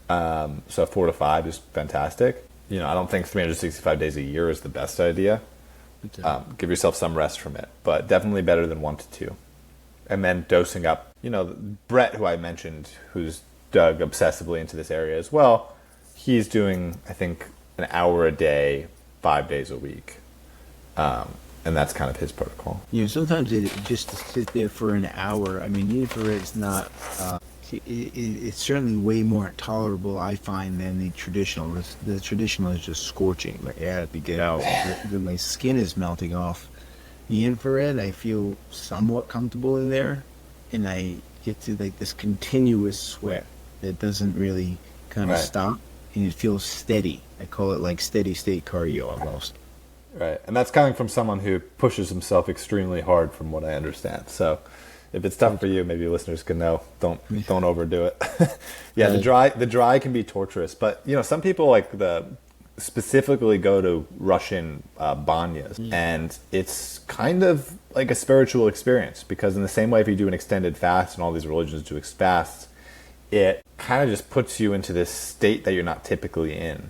So 4 to 5 is fantastic. I don't think 365 days a year is the best idea. Give yourself some rest from it, but definitely better than 1 to 2. And then dosing up, Brett, who I mentioned, who's dug obsessively into this area as well, he's doing, I think, an hour a day, 5 days a week. And that's kind of his protocol. Sometimes just to sit there for an hour, infrared's not, it's certainly way more tolerable, I find, than the traditional. The traditional is just scorching. Like, I have to get out. My skin is melting off. The infrared, I feel somewhat comfortable in there, and I get to like this continuous sweat that doesn't really kind of stop, and it feels steady. I call it like steady state cardio almost. Right, and that's coming from someone who pushes himself extremely hard, from what I understand. So, if it's tough for you, maybe listeners can know. Don't overdo it. Yeah, the dry can be torturous, but some people specifically go to Russian banyas, and it's kind of like a spiritual experience, because in the same way if you do an extended fast, and all these religions do fasts, it kind of just puts you into this state that you're not typically in.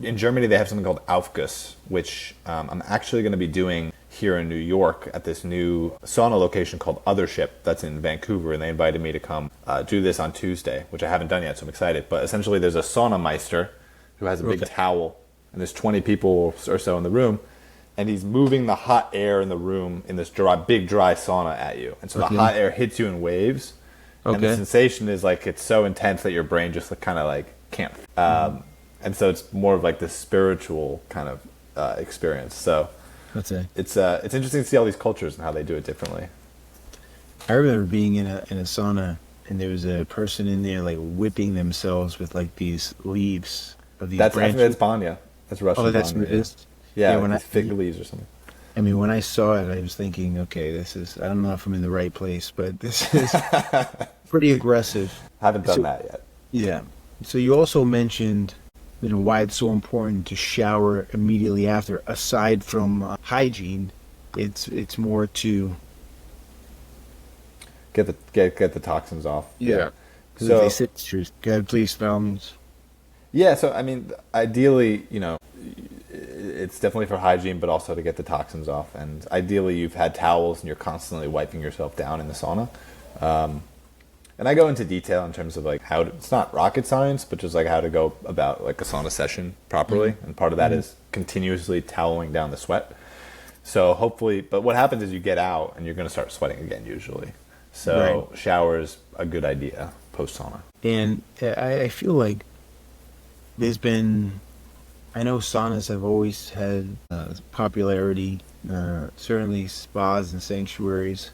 In Germany, they have something called Aufguss, which I'm actually going to be doing here in New York at this new sauna location called Othership that's in Vancouver, and they invited me to come do this on Tuesday, which I haven't done yet, so I'm excited. But essentially, there's a sauna meister who has a big towel, and there's 20 people or so in the room, and he's moving the hot air in the room in this big dry sauna at you. And so the hot air hits you in waves, and the sensation is like it's so intense that your brain just kind of like can't. And so it's more of like this spiritual kind of experience. So it's interesting to see all these cultures and how they do it differently. I remember being in a sauna, and there was a person in there like whipping themselves with like these leaves of these branches. I think that's banya. That's Russian. Oh, that's what it is. Yeah, when fig leaves or something. When I saw it, I was thinking, okay, I don't know if I'm in the right place, but this is pretty aggressive. Haven't done that yet. Yeah. So you also mentioned why it's so important to shower immediately after. Aside from hygiene, it's more to get the toxins off. Yeah. So they sit. Go ahead, please, Phelps. Yeah. So ideally, it's definitely for hygiene, but also to get the toxins off. And ideally, you've had towels and you're constantly wiping yourself down in the sauna. And I go into detail in terms of like it's not rocket science, but just like how to go about like a sauna session properly. And part of that is continuously toweling down the sweat. So hopefully, but what happens is you get out and you're going to start sweating again usually. So shower is a good idea post sauna. And I feel like I know saunas have always had popularity, certainly spas and sanctuaries,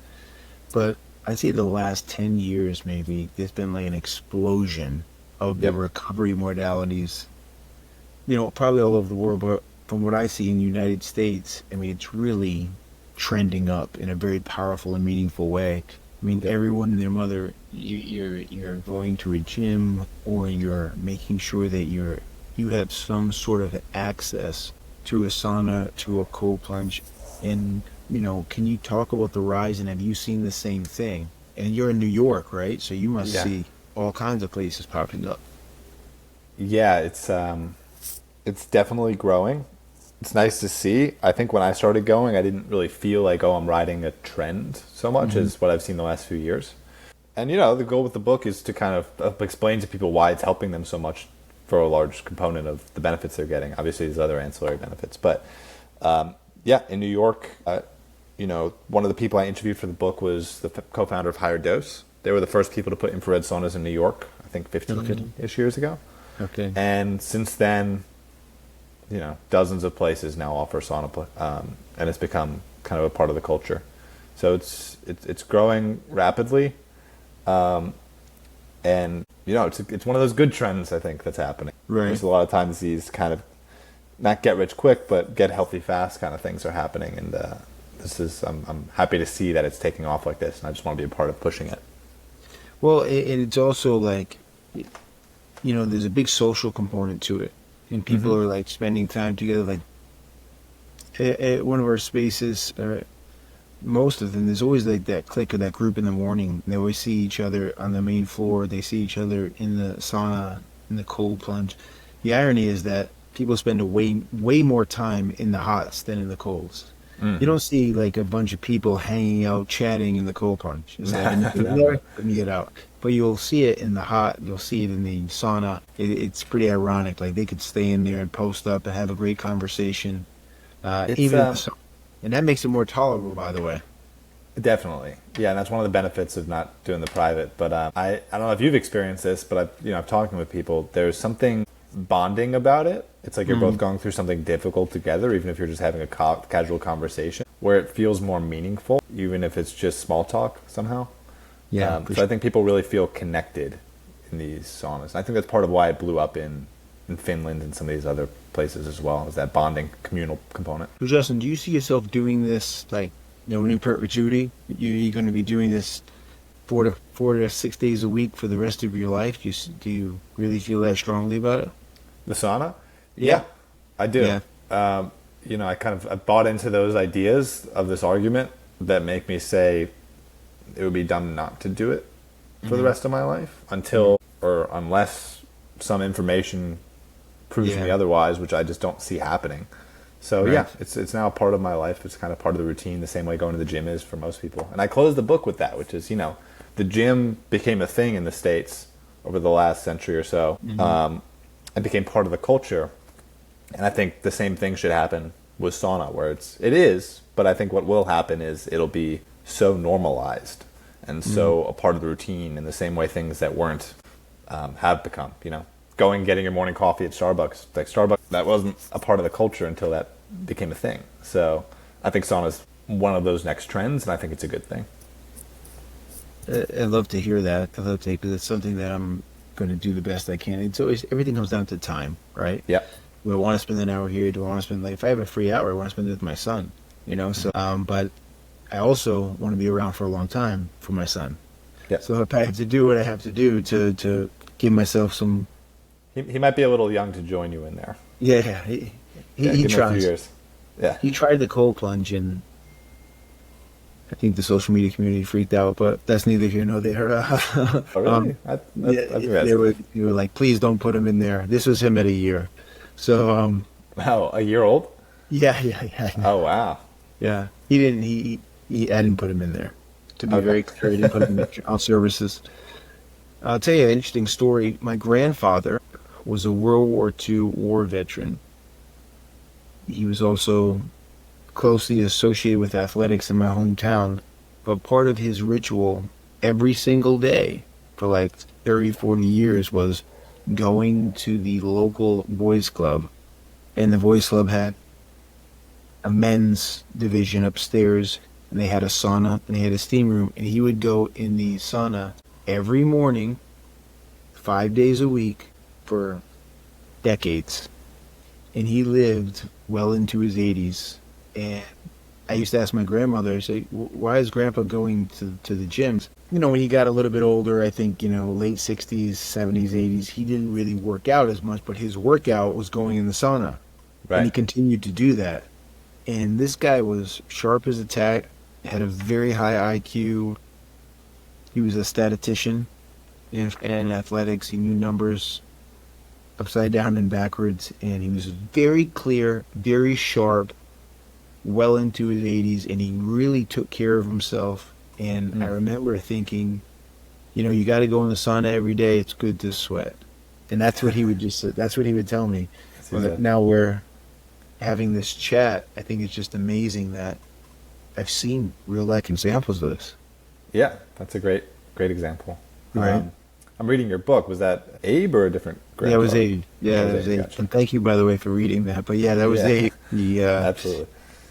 but I'd say the last 10 years maybe, there's been like an explosion of the recovery modalities, probably all over the world, but from what I see in the United States, it's really trending up in a very powerful and meaningful way. Everyone and their mother, you're going to a gym, or you're making sure that you have some sort of access to a sauna, to a cold plunge. And can you talk about the rise, and have you seen the same thing? And you're in New York, right? So you must see all kinds of places popping up. Yeah, it's definitely growing. It's nice to see. I think when I started going, I didn't really feel like, I'm riding a trend so much as what I've seen the last few years. And, the goal with the book is to kind of explain to people why it's helping them so much for a large component of the benefits they're getting. Obviously, there's other ancillary benefits, but yeah, in New York, one of the people I interviewed for the book was the co-founder of Higher Dose. They were the first people to put infrared saunas in New York, I think 15-ish years ago. Okay. And since then, dozens of places now offer sauna, and it's become kind of a part of the culture. So it's growing rapidly, and it's one of those good trends, I think, that's happening. Right. There's a lot of times these kind of not get rich quick, but get healthy fast kind of things are happening, and I'm happy to see that it's taking off like this, and I just want to be a part of pushing it. Well, and it's also like, there's a big social component to it, and people are like spending time together. Like at one of our spaces, most of them, there's always like that clique or that group in the morning. They always see each other on the main floor. They see each other in the sauna, in the cold plunge. The irony is that people spend way more time in the hots than in the colds. You don't see like a bunch of people hanging out, chatting in the cold plunge. It's like, let me get out. But you'll see it in the hot. You'll see it in the sauna. It's pretty ironic. Like they could stay in there and post up and have a great conversation. And that makes it more tolerable, by the way. Definitely, yeah, and that's one of the benefits of not doing the private. But I don't know if you've experienced this, but I've talking with people. There's something bonding about it. It's like you're both going through something difficult together, even if you're just having a casual conversation, where it feels more meaningful, even if it's just small talk somehow. Yeah. So I think people really feel connected in these saunas. And I think that's part of why it blew up in Finland and some of these other places as well, is that bonding communal component. So Justin, do you see yourself doing this, like, in perpetuity? You're going to be doing this 4 to 6 days a week for the rest of your life? Do you really feel that strongly about it? The sauna? Yeah, I do. Yeah. I bought into those ideas of this argument that make me say it would be dumb not to do it for the rest of my life unless some information proves me otherwise, which I just don't see happening. So right. Yeah, it's now a part of my life. It's kind of part of the routine, the same way going to the gym is for most people. And I closed the book with that, which is, the gym became a thing in the States over the last century or so. It became part of the culture. And I think the same thing should happen with sauna, where it is, but I think what will happen is it'll be so normalized and so a part of the routine in the same way things that weren't have become, getting your morning coffee at Starbucks. Like Starbucks, that wasn't a part of the culture until that became a thing. So I think sauna is one of those next trends, and I think it's a good thing. I love to hear that. I love to, because it's something that I'm going to do the best I can. It's always, everything comes down to time, right? Yeah. Do I want to spend an hour here? Do I want to spend, like, if I have a free hour, I want to spend it with my son, So, but I also want to be around for a long time for my son. Yeah. So if I have to do what I have to do to give myself some. He might be a little young to join you in there. Yeah, he give him a few tries. years. Yeah. He tried the cold plunge, and I think the social media community freaked out, but that's neither here nor there. Oh, really? They were like, please don't put him in there. This was him at a year. So, a year old? Yeah. Oh, wow. Yeah. I didn't put him in there. To be very clear, I didn't put him in on services. I'll tell you an interesting story. My grandfather was a World War II war veteran. He was also closely associated with athletics in my hometown. But part of his ritual every single day for like 30, 40 years was going to the local boys club. And the boys club had a men's division upstairs, and they had a sauna, and they had a steam room, and he would go in the sauna every morning, 5 days a week, for decades. And he lived well into his 80s. And I used to ask my grandmother, I say, why is Grandpa going to the gyms? When he got a little bit older, I think, late 60s, 70s, 80s, he didn't really work out as much, but his workout was going in the sauna. Right. And he continued to do that. And this guy was sharp as a tack, had a very high IQ. He was a statistician in athletics. He knew numbers upside down and backwards. And he was very clear, very sharp, well into his 80s. And he really took care of himself. And I remember thinking, you got to go in the sauna every day. It's good to sweat. And that's what he would tell me. As he But said. now we're having this chat. I think it's just amazing that I've seen real life examples of this. Yeah, that's a great example. Right. I'm reading your book. Was that Abe or a different Yeah, it was grandfather? Abe. Yeah, That it was was Abe. Abe. Gotcha. And thank you, by the way, for reading that. But yeah, that was Yeah, Abe. absolutely.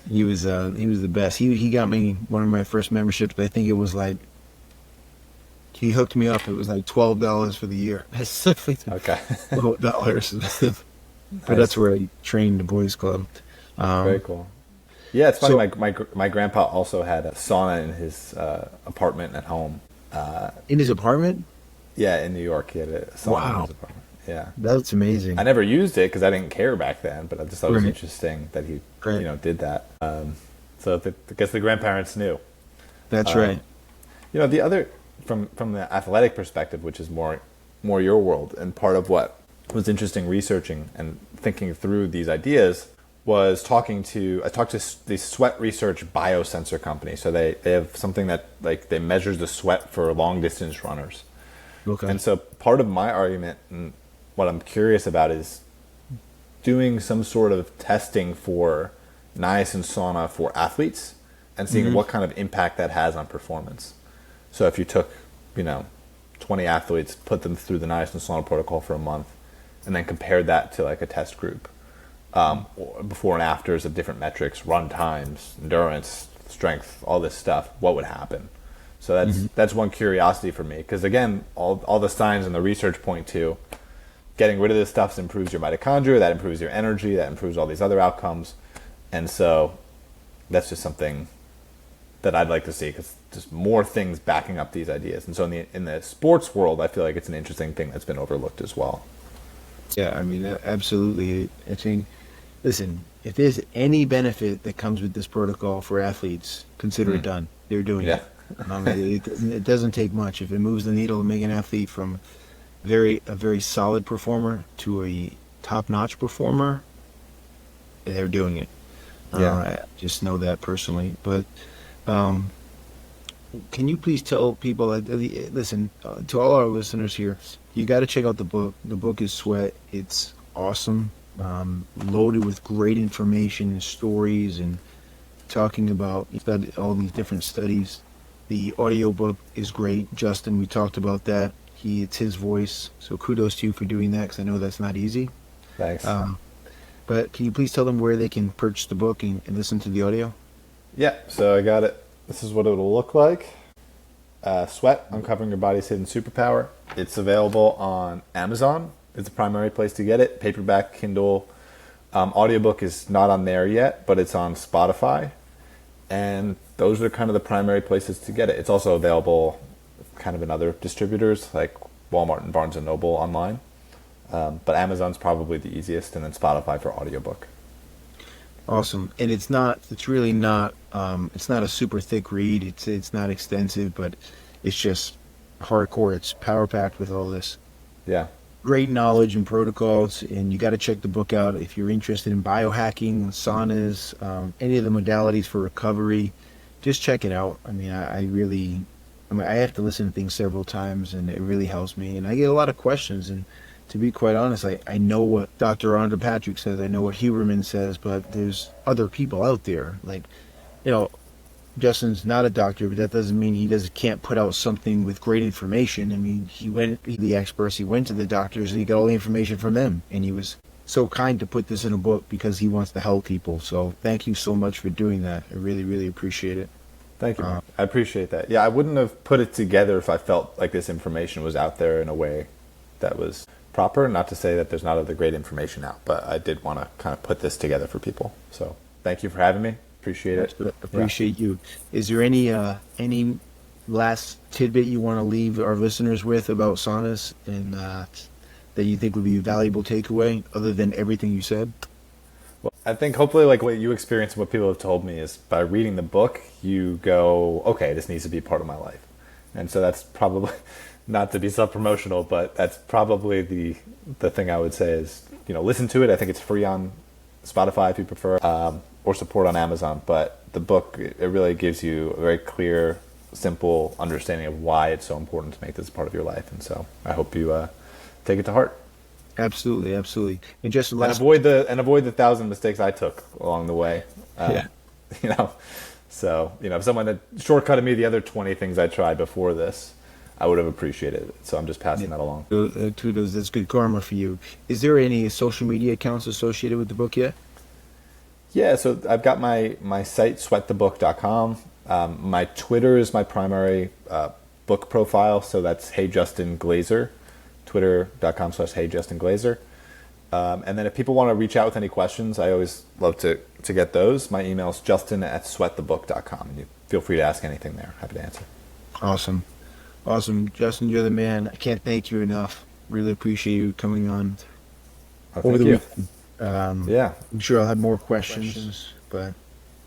He was the best. He got me one of my first memberships. I think it was like he hooked me up. It was like $12 for the year. That's Okay. $12. But Nice. that's where I trained the boys club. Very cool. Yeah, it's funny. So My grandpa also had a sauna in his apartment at home. in his apartment, Yeah, in New York, he had a sauna in wow, his apartment. Yeah, that's amazing. I never used it because I didn't care back then, but I just thought it was Right. interesting that he, Right. did that. I guess the grandparents knew. That's right. The other from the athletic perspective, which is more your world, and part of what was interesting researching and thinking through these ideas was I talked to the sweat research biosensor company. So they have something that like they measures the sweat for long distance runners. Okay. And so part of my argument and what I'm curious about is doing some sort of testing for niacin sauna for athletes and seeing what kind of impact that has on performance. So if you took, 20 athletes, put them through the niacin sauna protocol for a month, and then compared that to like a test group, or before and afters of different metrics, run times, endurance, strength, all this stuff, what would happen? So that's one curiosity for me, because again, all the signs and the research point to getting rid of this stuff improves your mitochondria, that improves your energy, that improves all these other outcomes, and so that's just something that I'd like to see, because just more things backing up these ideas. And so in the sports world, I feel like it's an interesting thing that's been overlooked as well. Yeah, I mean, absolutely. I think, listen, if there's any benefit that comes with this protocol for athletes, consider it done. They're doing Yeah. it. It doesn't take much. If it moves the needle to make an athlete from a very solid performer to a top-notch performer, they're doing it. Yeah. I just know that personally. But um, can you please tell people, listen, to all our listeners here, you got to check out the book. The book is Sweat. It's awesome, loaded with great information and stories and talking about all these different studies. The audiobook is great. Justin, we talked about that. It's his voice. So kudos to you for doing that, because I know that's not easy. Thanks. But can you please tell them where they can purchase the book and listen to the audio? Yeah, so I got it. This is what it'll look like. Sweat, Uncovering Your Body's Hidden Superpower. It's available on Amazon. It's the primary place to get it. Paperback, Kindle. Audiobook is not on there yet, but it's on Spotify. And those are kind of the primary places to get it. It's also available kind of in other distributors like Walmart and Barnes & Noble online. But Amazon's probably the easiest, and then Spotify for audiobook. Awesome. And it's really not a super thick read. It's not extensive, but it's just hardcore. It's power packed with all this Yeah. great knowledge and protocols. And you got to check the book out if you're interested in biohacking, saunas, any of the modalities for recovery. Just check it out. I mean, I have to listen to things several times, and it really helps me. And I get a lot of questions, and to be quite honest, I know what Dr. Rhonda Patrick says, I know what Huberman says, but there's other people out there. Like, Justin's not a doctor, but that doesn't mean can't put out something with great information. I mean, the experts, he went to the doctors, and he got all the information from them, and he was so kind to put this in a book because he wants to help people. So thank you so much for doing that. I really, really appreciate it. Thank you. I appreciate that. Yeah, I wouldn't have put it together if I felt like this information was out there in a way that was proper. Not to say that there's not other great information out, but I did want to kind of put this together for people. So thank you for having me. Appreciate it. Appreciate you. Is there any last tidbit you want to leave our listeners with about saunas and that you think would be a valuable takeaway other than everything you said? Well, I think hopefully like what you experience and what people have told me is by reading the book, you go, okay, this needs to be part of my life. And so that's probably, not to be self-promotional, but that's probably the thing I would say is, listen to it. I think it's free on Spotify if you prefer, or support on Amazon. But the book, it really gives you a very clear, simple understanding of why it's so important to make this part of your life. And so I hope you take it to heart. Absolutely, absolutely. And just the And last, avoid the thousand mistakes I took along the way. yeah, You know, so if someone had shortcutted me the other 20 things I tried before this, I would have appreciated it. So I'm just passing that along. kudos. That's good karma for you. Is there any social media accounts associated with the book yet? Yeah, so I've got my site, sweatthebook.com. My Twitter is my primary book profile, so that's Hey Justin Glaser, twitter.com/Hey Justin Glaser. And then if people want to reach out with any questions, I always love to get those. My email is justin@sweatthebook.com. And you feel free to ask anything there. Happy to answer. Awesome. Awesome. Justin, you're the man. I can't thank you enough. Really appreciate you coming on Oh, over thank the you. weekend. Yeah, I'm sure I'll have more questions, but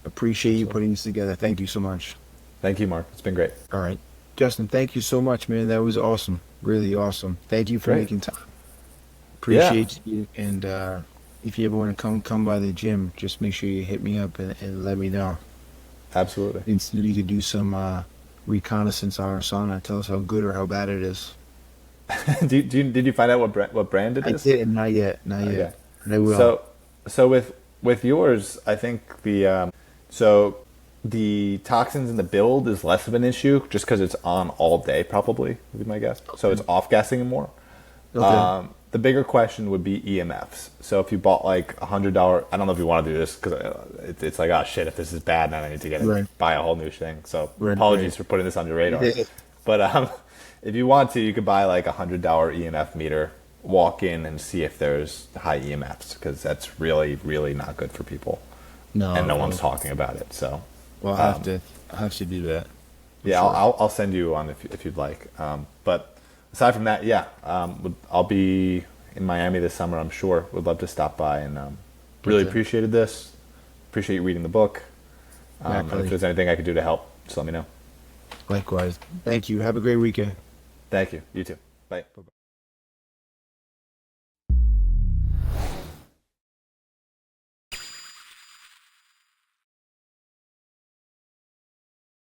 appreciate you putting this together. Thank you so much. thank you, Mark. It's been great. All right. Justin, thank you so much, man. That was awesome. Really awesome. Thank you for Great. making time. Yeah, Appreciate you. And if you ever want to come by the gym, just make sure you hit me up and let me know. absolutely. And so you could do some reconnaissance on our sauna. Tell us how good or how bad it is. Did you find out what brand it I is? did, not yet, not Okay. yet. But I will. So with yours, I think the toxins in the build is less of an issue just because it's on all day, probably would be my guess. So it's off gassing more. Okay. The bigger question would be EMFs. So if you bought like $100, I don't know if you want to do this because it's like, oh shit, if this is bad, then I need to Right. buy a whole new thing. So Right, apologies right. for putting this on your radar. But if you want to, you could buy like $100 EMF meter, walk in and see if there's high EMFs because that's really, really not good for people. No, And no one's no. talking about it. So Well, I have to do that. yeah, Sure. I'll send you one if you'd like. But aside from that, yeah, I'll be in Miami this summer. I'm sure. Would love to stop by and really Okay. appreciated this. Appreciate you reading the book. And Exactly. if there's anything I could do to help, just let me know. Likewise. Thank you. Have a great weekend. Thank you. You too. Bye.